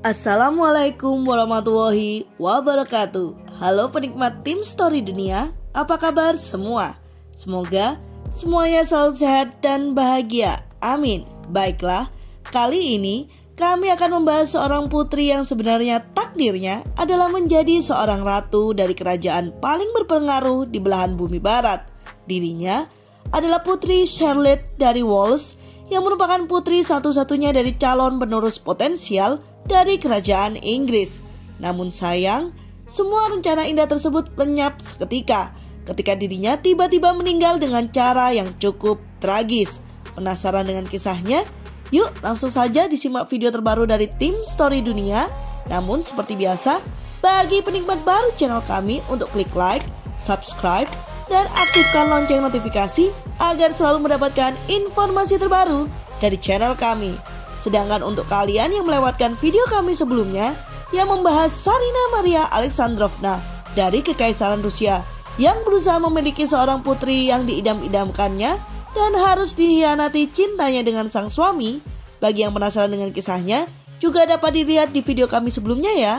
Assalamualaikum warahmatullahi wabarakatuh. Halo penikmat Tim Story Dunia, apa kabar semua? Semoga semuanya selalu sehat dan bahagia, amin. Baiklah, kali ini kami akan membahas seorang putri yang sebenarnya takdirnya adalah menjadi seorang ratu dari kerajaan paling berpengaruh di belahan bumi barat. Dirinya adalah Putri Charlotte dari Wales, yang merupakan putri satu-satunya dari calon penerus potensial dari kerajaan Inggris. Namun sayang, semua rencana indah tersebut lenyap seketika ketika dirinya tiba-tiba meninggal dengan cara yang cukup tragis. Penasaran dengan kisahnya? Yuk langsung saja disimak video terbaru dari Tim Story Dunia. Namun seperti biasa, bagi penikmat baru channel kami untuk klik like, subscribe, dan aktifkan lonceng notifikasi agar selalu mendapatkan informasi terbaru dari channel kami. Sedangkan untuk kalian yang melewatkan video kami sebelumnya yang membahas Tsarina Maria Alexandrovna dari Kekaisaran Rusia yang berusaha memiliki seorang putri yang diidam-idamkannya dan harus dikhianati cintanya dengan sang suami, bagi yang penasaran dengan kisahnya juga dapat dilihat di video kami sebelumnya ya.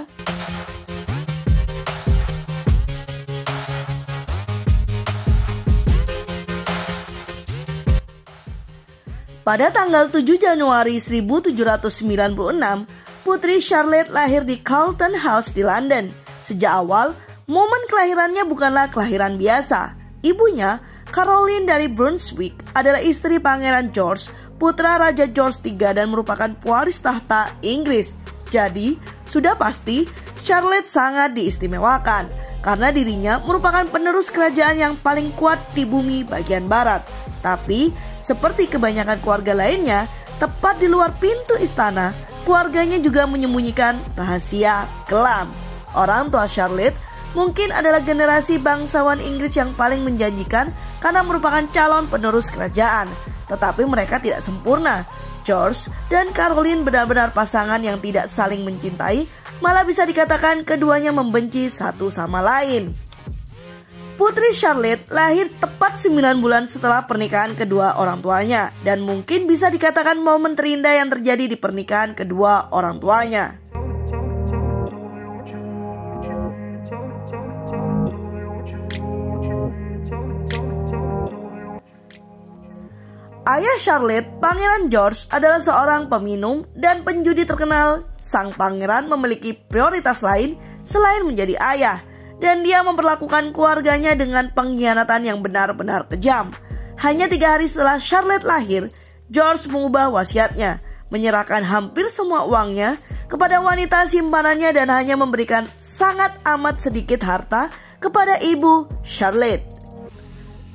Pada tanggal 7 Januari 1796, Putri Charlotte lahir di Carlton House di London. Sejak awal, momen kelahirannya bukanlah kelahiran biasa. Ibunya, Caroline dari Brunswick, adalah istri Pangeran George, putra Raja George III dan merupakan pewaris tahta Inggris. Jadi, sudah pasti Charlotte sangat diistimewakan karena dirinya merupakan penerus kerajaan yang paling kuat di bumi bagian barat. Tapi, seperti kebanyakan keluarga lainnya, tepat di luar pintu istana, keluarganya juga menyembunyikan rahasia kelam. Orang tua Charlotte mungkin adalah generasi bangsawan Inggris yang paling menjanjikan karena merupakan calon penerus kerajaan. Tetapi mereka tidak sempurna. George dan Caroline benar-benar pasangan yang tidak saling mencintai, malah bisa dikatakan keduanya membenci satu sama lain. Putri Charlotte lahir tepat 9 bulan setelah pernikahan kedua orang tuanya dan mungkin bisa dikatakan momen terindah yang terjadi di pernikahan kedua orang tuanya. Ayah Charlotte, Pangeran George, adalah seorang peminum dan penjudi terkenal. Sang pangeran memiliki prioritas lain selain menjadi ayah, dan dia memperlakukan keluarganya dengan pengkhianatan yang benar-benar kejam. Hanya 3 hari setelah Charlotte lahir, George mengubah wasiatnya, menyerahkan hampir semua uangnya kepada wanita simpanannya dan hanya memberikan sangat amat sedikit harta kepada ibu Charlotte.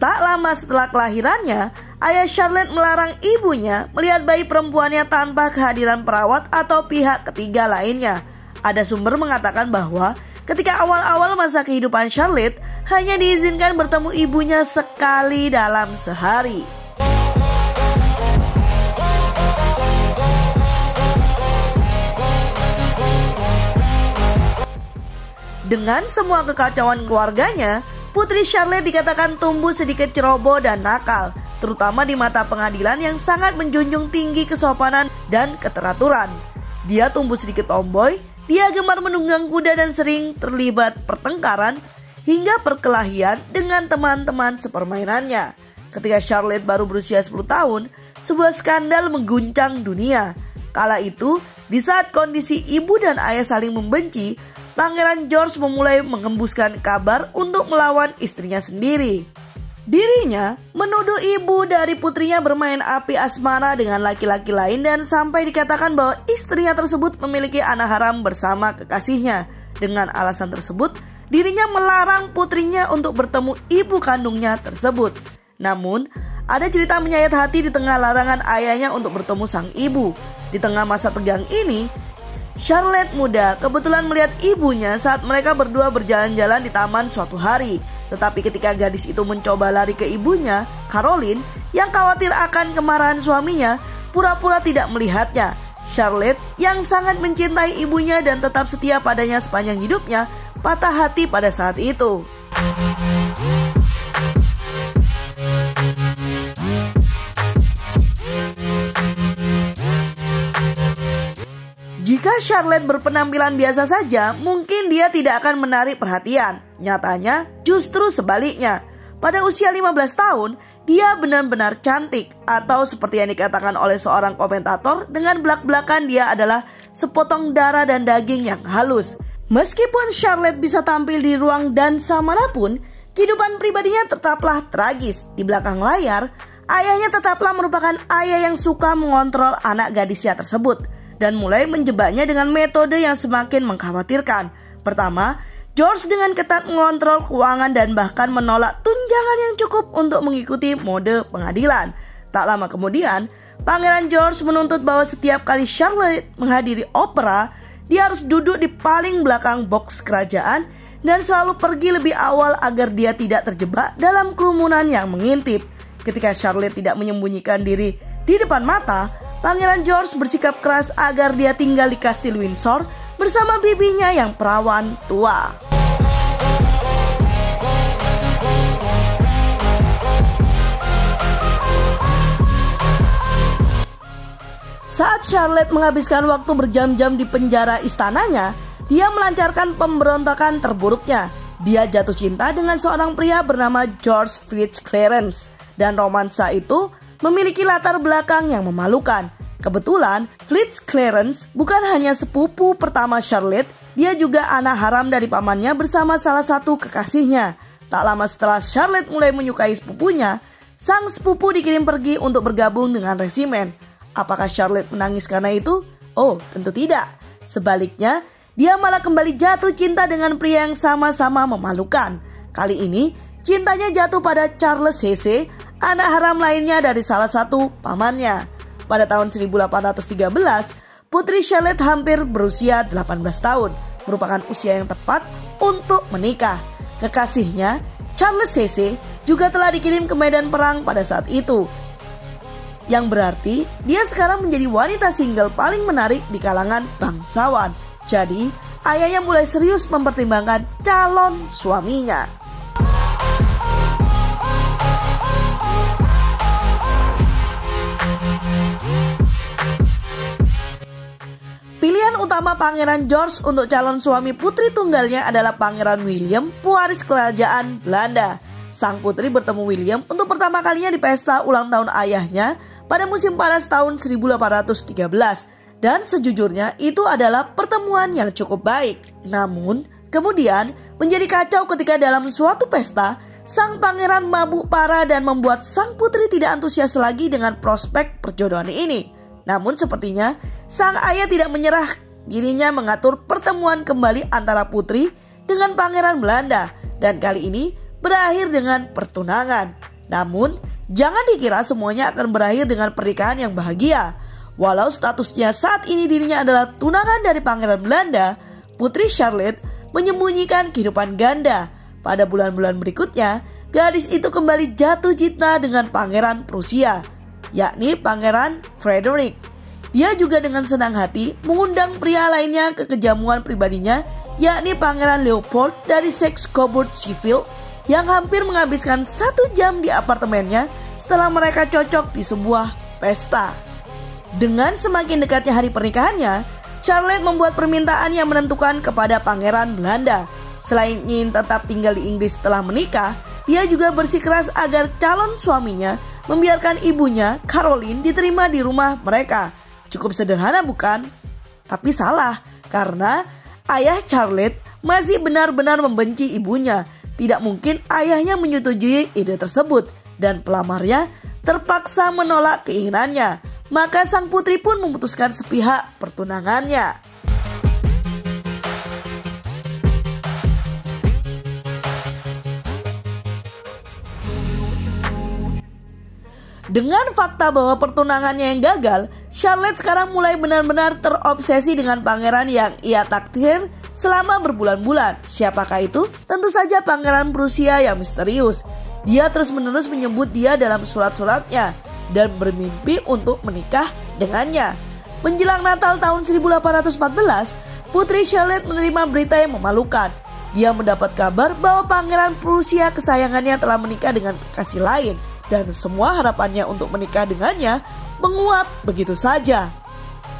Tak lama setelah kelahirannya, ayah Charlotte melarang ibunya melihat bayi perempuannya tanpa kehadiran perawat atau pihak ketiga lainnya. Ada sumber mengatakan bahwa ketika awal-awal masa kehidupan Charlotte, hanya diizinkan bertemu ibunya sekali dalam sehari. Dengan semua kekacauan keluarganya, Putri Charlotte dikatakan tumbuh sedikit ceroboh dan nakal, terutama di mata pengadilan yang sangat menjunjung tinggi kesopanan dan keteraturan. Dia tumbuh sedikit tomboy. Dia gemar menunggang kuda dan sering terlibat pertengkaran hingga perkelahian dengan teman-teman sepermainannya. Ketika Charlotte baru berusia 10 tahun, sebuah skandal mengguncang dunia. Kala itu, di saat kondisi ibu dan ayah saling membenci, Pangeran George memulai mengembuskan kabar untuk melawan istrinya sendiri. Dirinya menuduh ibu dari putrinya bermain api asmara dengan laki-laki lain dan sampai dikatakan bahwa istrinya tersebut memiliki anak haram bersama kekasihnya. Dengan alasan tersebut, dirinya melarang putrinya untuk bertemu ibu kandungnya tersebut. Namun, ada cerita menyayat hati di tengah larangan ayahnya untuk bertemu sang ibu. Di tengah masa tegang ini, Charlotte muda kebetulan melihat ibunya saat mereka berdua berjalan-jalan di taman suatu hari. Tetapi ketika gadis itu mencoba lari ke ibunya, Caroline, yang khawatir akan kemarahan suaminya, pura-pura tidak melihatnya. Charlotte, yang sangat mencintai ibunya dan tetap setia padanya sepanjang hidupnya, patah hati pada saat itu. Jika Charlotte berpenampilan biasa saja, mungkin dia tidak akan menarik perhatian. Nyatanya justru sebaliknya. Pada usia 15 tahun, dia benar-benar cantik, atau seperti yang dikatakan oleh seorang komentator, dengan belak-belakan dia adalah sepotong darah dan daging yang halus. Meskipun Charlotte bisa tampil di ruang dansa manapun, kehidupan pribadinya tetaplah tragis. Di belakang layar, ayahnya tetaplah merupakan ayah yang suka mengontrol anak gadisnya tersebut dan mulai menjebaknya dengan metode yang semakin mengkhawatirkan. Pertama, George dengan ketat mengontrol keuangan dan bahkan menolak tunjangan yang cukup untuk mengikuti mode pengadilan. Tak lama kemudian, Pangeran George menuntut bahwa setiap kali Charlotte menghadiri opera, dia harus duduk di paling belakang box kerajaan dan selalu pergi lebih awal agar dia tidak terjebak dalam kerumunan yang mengintip. Ketika Charlotte tidak menyembunyikan diri di depan mata, Pangeran George bersikap keras agar dia tinggal di Kastil Windsor bersama bibinya yang perawan tua. Saat Charlotte menghabiskan waktu berjam-jam di penjara istananya, dia melancarkan pemberontakan terburuknya. Dia jatuh cinta dengan seorang pria bernama George Fitz Clarence, dan romansa itu memiliki latar belakang yang memalukan. Kebetulan, Fitz Clarence bukan hanya sepupu pertama Charlotte, dia juga anak haram dari pamannya bersama salah satu kekasihnya. Tak lama setelah Charlotte mulai menyukai sepupunya, sang sepupu dikirim pergi untuk bergabung dengan resimen. Apakah Charlotte menangis karena itu? Oh, tentu tidak. Sebaliknya, dia malah kembali jatuh cinta dengan pria yang sama-sama memalukan. Kali ini, cintanya jatuh pada Charles Hesse, anak haram lainnya dari salah satu pamannya. Pada tahun 1813, Putri Charlotte hampir berusia 18 tahun, merupakan usia yang tepat untuk menikah. Kekasihnya, Charles Hesse, juga telah dikirim ke medan perang pada saat itu. Yang berarti dia sekarang menjadi wanita single paling menarik di kalangan bangsawan. Jadi ayahnya mulai serius mempertimbangkan calon suaminya. Pilihan utama Pangeran George untuk calon suami putri tunggalnya adalah Pangeran William, pewaris kerajaan Belanda. Sang putri bertemu William untuk pertama kalinya di pesta ulang tahun ayahnya pada musim panas tahun 1813, dan sejujurnya itu adalah pertemuan yang cukup baik. Namun, kemudian menjadi kacau ketika dalam suatu pesta, sang pangeran mabuk parah dan membuat sang putri tidak antusias lagi dengan prospek perjodohan ini. Namun sepertinya, sang ayah tidak menyerah, dirinya mengatur pertemuan kembali antara putri dengan pangeran Belanda, dan kali ini berakhir dengan pertunangan. Namun, jangan dikira semuanya akan berakhir dengan pernikahan yang bahagia. Walau statusnya saat ini dirinya adalah tunangan dari Pangeran Belanda, Putri Charlotte menyembunyikan kehidupan ganda. Pada bulan-bulan berikutnya, gadis itu kembali jatuh cinta dengan Pangeran Prusia, yakni Pangeran Frederick. Dia juga dengan senang hati mengundang pria lainnya ke kejamuan pribadinya, yakni Pangeran Leopold dari Saxe-Coburg-Sheffield, yang hampir menghabiskan 1 jam di apartemennya setelah mereka cocok di sebuah pesta. Dengan semakin dekatnya hari pernikahannya, Charlotte membuat permintaan yang menentukan kepada Pangeran Belanda. Selain ingin tetap tinggal di Inggris setelah menikah, dia juga bersikeras agar calon suaminya membiarkan ibunya, Caroline, diterima di rumah mereka. Cukup sederhana bukan? Tapi salah, karena ayah Charlotte masih benar-benar membenci ibunya. Tidak mungkin ayahnya menyetujui ide tersebut, dan pelamarnya terpaksa menolak keinginannya. Maka sang putri pun memutuskan sepihak pertunangannya. Dengan fakta bahwa pertunangannya yang gagal, Charlotte sekarang mulai benar-benar terobsesi dengan pangeran yang ia taksir selama berbulan-bulan. Siapakah itu? Tentu saja Pangeran Prusia yang misterius. Dia terus-menerus menyebut dia dalam surat-suratnya dan bermimpi untuk menikah dengannya. Menjelang Natal tahun 1814, Putri Charlotte menerima berita yang memalukan. Dia mendapat kabar bahwa Pangeran Prusia kesayangannya telah menikah dengan kekasih lain, dan semua harapannya untuk menikah dengannya menguap begitu saja.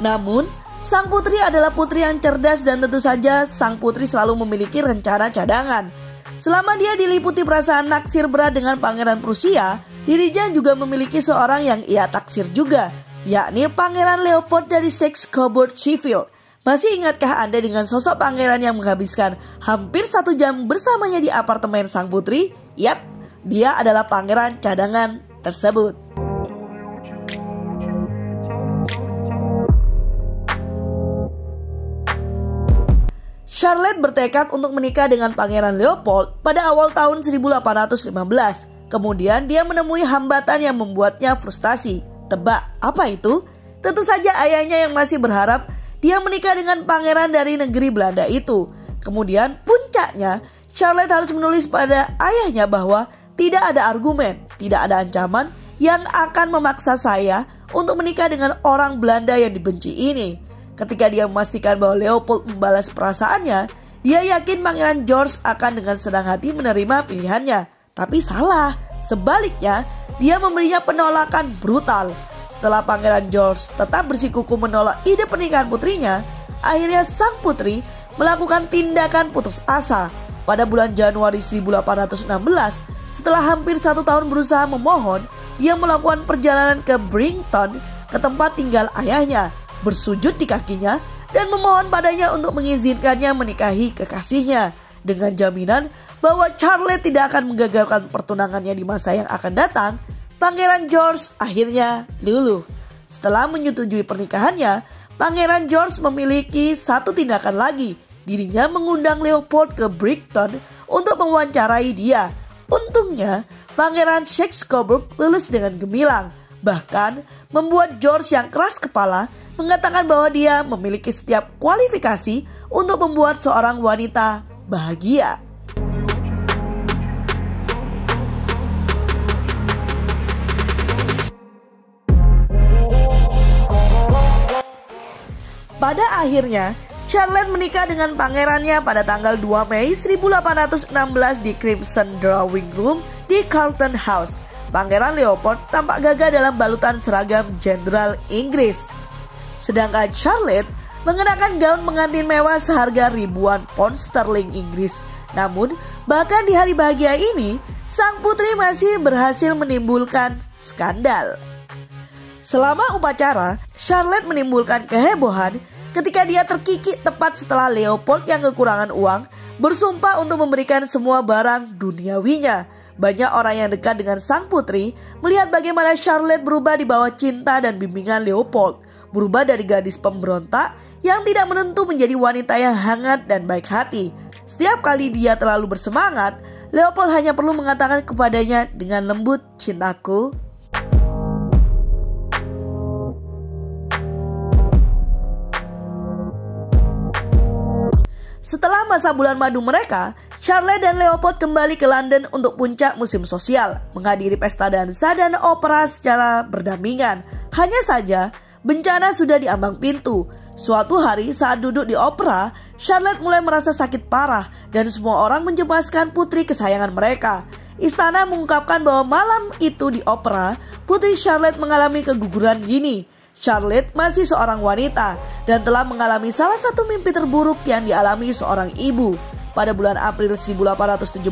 Namun, Sang putri adalah putri yang cerdas dan tentu saja sang putri selalu memiliki rencana cadangan. Selama dia diliputi perasaan naksir berat dengan Pangeran Prusia, dirinya juga memiliki seorang yang ia taksir juga, yakni Pangeran Leopold dari Saxe-Coburg-Sheffield. Masih ingatkah Anda dengan sosok pangeran yang menghabiskan hampir 1 jam bersamanya di apartemen sang putri? Yap, dia adalah pangeran cadangan tersebut. Charlotte bertekad untuk menikah dengan Pangeran Leopold pada awal tahun 1815. Kemudian dia menemui hambatan yang membuatnya frustasi. Tebak, apa itu? Tentu saja ayahnya yang masih berharap dia menikah dengan pangeran dari negeri Belanda itu. Kemudian puncaknya, Charlotte harus menulis pada ayahnya bahwa tidak ada argumen, tidak ada ancaman yang akan memaksa saya untuk menikah dengan orang Belanda yang dibenci ini. Ketika dia memastikan bahwa Leopold membalas perasaannya, dia yakin Pangeran George akan dengan senang hati menerima pilihannya. Tapi salah, sebaliknya dia memberinya penolakan brutal. Setelah Pangeran George tetap bersikukuh menolak ide pernikahan putrinya, akhirnya sang putri melakukan tindakan putus asa. Pada bulan Januari 1816, setelah hampir 1 tahun berusaha memohon, ia melakukan perjalanan ke Brington, ke tempat tinggal ayahnya, bersujud di kakinya dan memohon padanya untuk mengizinkannya menikahi kekasihnya dengan jaminan bahwa Charlotte tidak akan menggagalkan pertunangannya di masa yang akan datang. Pangeran George akhirnya luluh. Setelah menyetujui pernikahannya, Pangeran George memiliki satu tindakan lagi. Dirinya mengundang Leopold ke Brington untuk mewawancarai dia. Untungnya, Pangeran Saxe-Coburg lulus dengan gemilang. Bahkan membuat George yang keras kepala mengatakan bahwa dia memiliki setiap kualifikasi untuk membuat seorang wanita bahagia. Pada akhirnya, Charlotte menikah dengan pangerannya pada tanggal 2 Mei 1816 di Crimson Drawing Room di Carlton House. Pangeran Leopold tampak gagah dalam balutan seragam jenderal Inggris. Sedangkan Charlotte mengenakan gaun pengantin mewah seharga ribuan pound sterling Inggris. Namun, bahkan di hari bahagia ini, sang putri masih berhasil menimbulkan skandal. Selama upacara, Charlotte menimbulkan kehebohan ketika dia terkikik tepat setelah Leopold yang kekurangan uang bersumpah untuk memberikan semua barang duniawinya. Banyak orang yang dekat dengan sang putri melihat bagaimana Charlotte berubah di bawah cinta dan bimbingan Leopold. Berubah dari gadis pemberontak yang tidak menentu menjadi wanita yang hangat dan baik hati. Setiap kali dia terlalu bersemangat, Leopold hanya perlu mengatakan kepadanya dengan lembut, "Cintaku." Setelah masa bulan madu mereka, Charlotte dan Leopold kembali ke London untuk puncak musim sosial, menghadiri pesta dansa dan opera secara berdampingan. Hanya saja, bencana sudah di ambang pintu. Suatu hari saat duduk di opera, Charlotte mulai merasa sakit parah dan semua orang mencemaskan putri kesayangan mereka. Istana mengungkapkan bahwa malam itu di opera, putri Charlotte mengalami keguguran dini. Charlotte masih seorang wanita dan telah mengalami salah satu mimpi terburuk yang dialami seorang ibu. Pada bulan April 1817,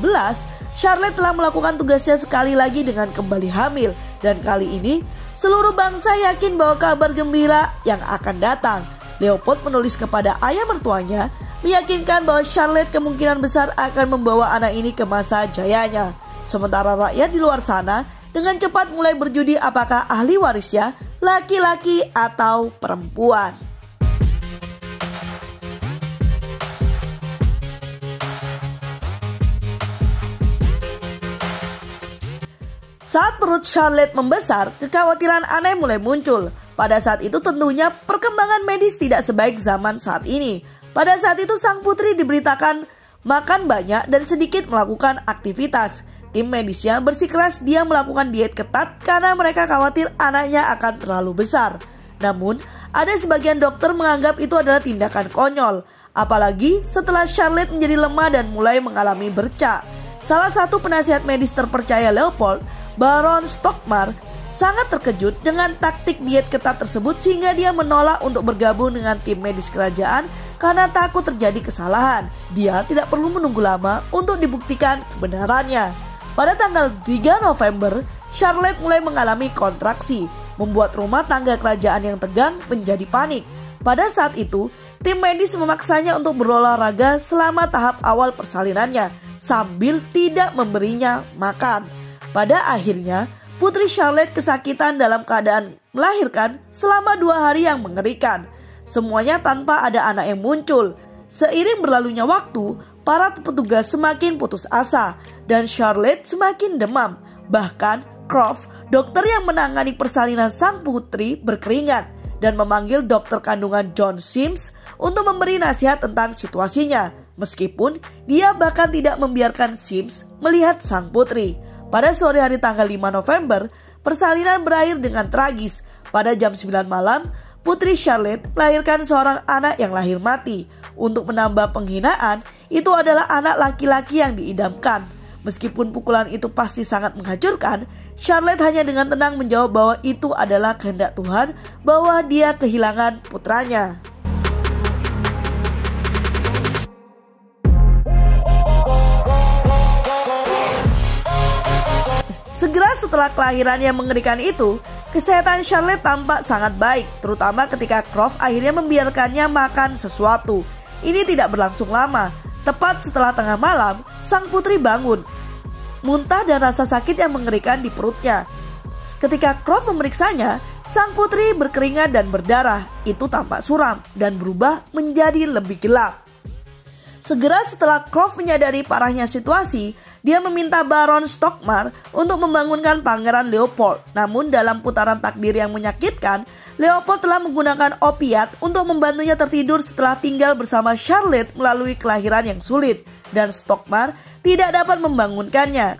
Charlotte telah melakukan tugasnya sekali lagi dengan kembali hamil. Dan kali ini, seluruh bangsa yakin bahwa kabar gembira yang akan datang. Leopold menulis kepada ayah mertuanya, meyakinkan bahwa Charlotte kemungkinan besar akan membawa anak ini ke masa jayanya. Sementara rakyat di luar sana dengan cepat mulai berjudi apakah ahli warisnya laki-laki atau perempuan. Saat perut Charlotte membesar, kekhawatiran aneh mulai muncul. Pada saat itu tentunya perkembangan medis tidak sebaik zaman saat ini. Pada saat itu sang putri diberitakan makan banyak dan sedikit melakukan aktivitas. Tim medisnya bersikeras dia melakukan diet ketat karena mereka khawatir anaknya akan terlalu besar. Namun, ada sebagian dokter menganggap itu adalah tindakan konyol. Apalagi setelah Charlotte menjadi lemah dan mulai mengalami bercak. Salah satu penasihat medis terpercaya Leopold, Baron Stockmar, sangat terkejut dengan taktik diet ketat tersebut sehingga dia menolak untuk bergabung dengan tim medis kerajaan karena takut terjadi kesalahan. Dia tidak perlu menunggu lama untuk dibuktikan kebenarannya. Pada tanggal 3 November, Charlotte mulai mengalami kontraksi, membuat rumah tangga kerajaan yang tegang menjadi panik. Pada saat itu, tim medis memaksanya untuk berolahraga selama tahap awal persalinannya sambil tidak memberinya makan. Pada akhirnya, Putri Charlotte kesakitan dalam keadaan melahirkan selama 2 hari yang mengerikan. Semuanya tanpa ada anak yang muncul. Seiring berlalunya waktu, para petugas semakin putus asa dan Charlotte semakin demam. Bahkan Croft, dokter yang menangani persalinan sang putri, berkeringat dan memanggil dokter kandungan John Sims untuk memberi nasihat tentang situasinya. Meskipun dia bahkan tidak membiarkan Sims melihat sang putri. Pada sore hari tanggal 5 November, persalinan berakhir dengan tragis. Pada jam 9 malam, Putri Charlotte melahirkan seorang anak yang lahir mati. Untuk menambah penghinaan, itu adalah anak laki-laki yang diidamkan. Meskipun pukulan itu pasti sangat menghancurkan, Charlotte hanya dengan tenang menjawab bahwa itu adalah kehendak Tuhan bahwa dia kehilangan putranya. Segera setelah kelahiran yang mengerikan itu, kesehatan Charlotte tampak sangat baik, terutama ketika Croft akhirnya membiarkannya makan sesuatu. Ini tidak berlangsung lama. Tepat setelah tengah malam, sang putri bangun, muntah dan rasa sakit yang mengerikan di perutnya. Ketika Croft memeriksanya, sang putri berkeringat dan berdarah. Itu tampak suram dan berubah menjadi lebih gelap. Segera setelah Croft menyadari parahnya situasi, dia meminta Baron Stockmar untuk membangunkan Pangeran Leopold. Namun dalam putaran takdir yang menyakitkan, Leopold telah menggunakan opiat untuk membantunya tertidur setelah tinggal bersama Charlotte melalui kelahiran yang sulit. Dan Stockmar tidak dapat membangunkannya.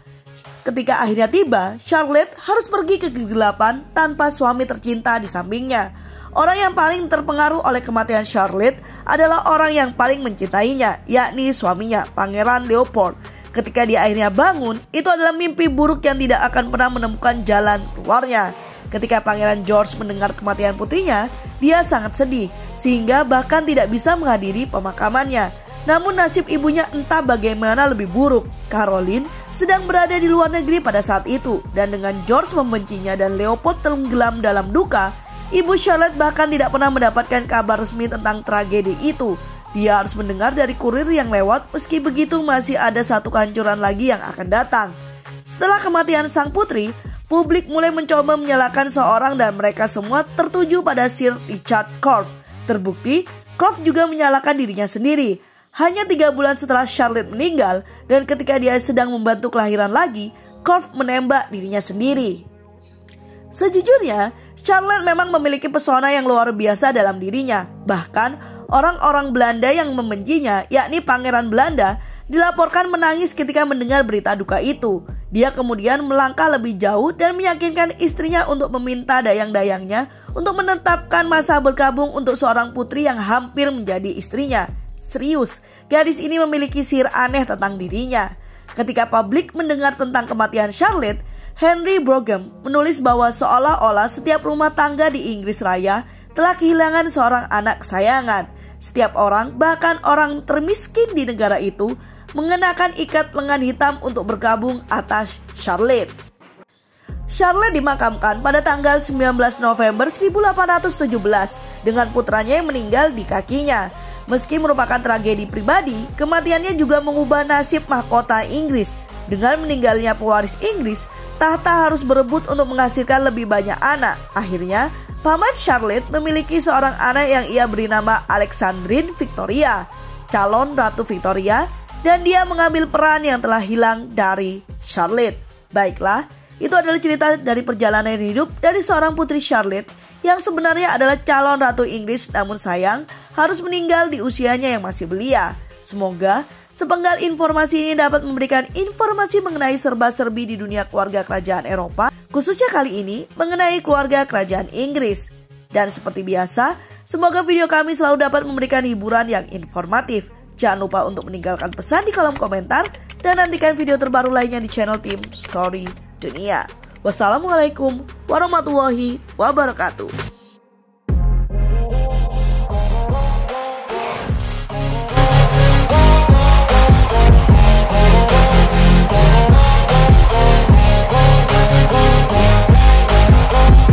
Ketika akhirnya tiba, Charlotte harus pergi ke kegelapan tanpa suami tercinta di sampingnya. Orang yang paling terpengaruh oleh kematian Charlotte adalah orang yang paling mencintainya, yakni suaminya, Pangeran Leopold. Ketika dia akhirnya bangun, itu adalah mimpi buruk yang tidak akan pernah menemukan jalan keluarnya. Ketika Pangeran George mendengar kematian putrinya, dia sangat sedih, sehingga bahkan tidak bisa menghadiri pemakamannya. Namun nasib ibunya entah bagaimana lebih buruk. Caroline sedang berada di luar negeri pada saat itu, dan dengan George membencinya dan Leopold tenggelam dalam duka, Ibu Charlotte bahkan tidak pernah mendapatkan kabar resmi tentang tragedi itu. Dia harus mendengar dari kurir yang lewat, meski begitu masih ada satu kehancuran lagi yang akan datang. Setelah kematian sang putri, publik mulai mencoba menyalahkan seorang dan mereka semua tertuju pada Sir Richard Croft. Terbukti, Croft juga menyalahkan dirinya sendiri. Hanya 3 bulan setelah Charlotte meninggal dan ketika dia sedang membantu kelahiran lagi, Croft menembak dirinya sendiri. Sejujurnya, Charlotte memang memiliki pesona yang luar biasa dalam dirinya. Bahkan, orang-orang Belanda yang membencinya, yakni Pangeran Belanda, dilaporkan menangis ketika mendengar berita duka itu. Dia kemudian melangkah lebih jauh dan meyakinkan istrinya untuk meminta dayang-dayangnya untuk menetapkan masa berkabung untuk seorang putri yang hampir menjadi istrinya. Serius, gadis ini memiliki sihir aneh tentang dirinya. Ketika publik mendengar tentang kematian Charlotte, Henry Brougham menulis bahwa seolah-olah setiap rumah tangga di Inggris Raya telah kehilangan seorang anak kesayangan. Setiap orang, bahkan orang termiskin di negara itu, mengenakan ikat lengan hitam untuk bergabung atas Charlotte. Charlotte dimakamkan pada tanggal 19 November 1817 dengan putranya yang meninggal di kakinya. Meski merupakan tragedi pribadi, kematiannya juga mengubah nasib mahkota Inggris. Dengan meninggalnya pewaris Inggris, tahta harus berebut untuk menghasilkan lebih banyak anak. Akhirnya, paman Charlotte memiliki seorang anak yang ia beri nama Alexandrine Victoria, calon Ratu Victoria, dan dia mengambil peran yang telah hilang dari Charlotte. Baiklah, itu adalah cerita dari perjalanan hidup dari seorang putri Charlotte yang sebenarnya adalah calon Ratu Inggris, namun sayang harus meninggal di usianya yang masih belia. Semoga sepenggal informasi ini dapat memberikan informasi mengenai serba-serbi di dunia keluarga kerajaan Eropa, khususnya kali ini mengenai keluarga kerajaan Inggris. Dan seperti biasa, semoga video kami selalu dapat memberikan hiburan yang informatif. Jangan lupa untuk meninggalkan pesan di kolom komentar dan nantikan video terbaru lainnya di channel Tim Story Dunia. Wassalamualaikum warahmatullahi wabarakatuh.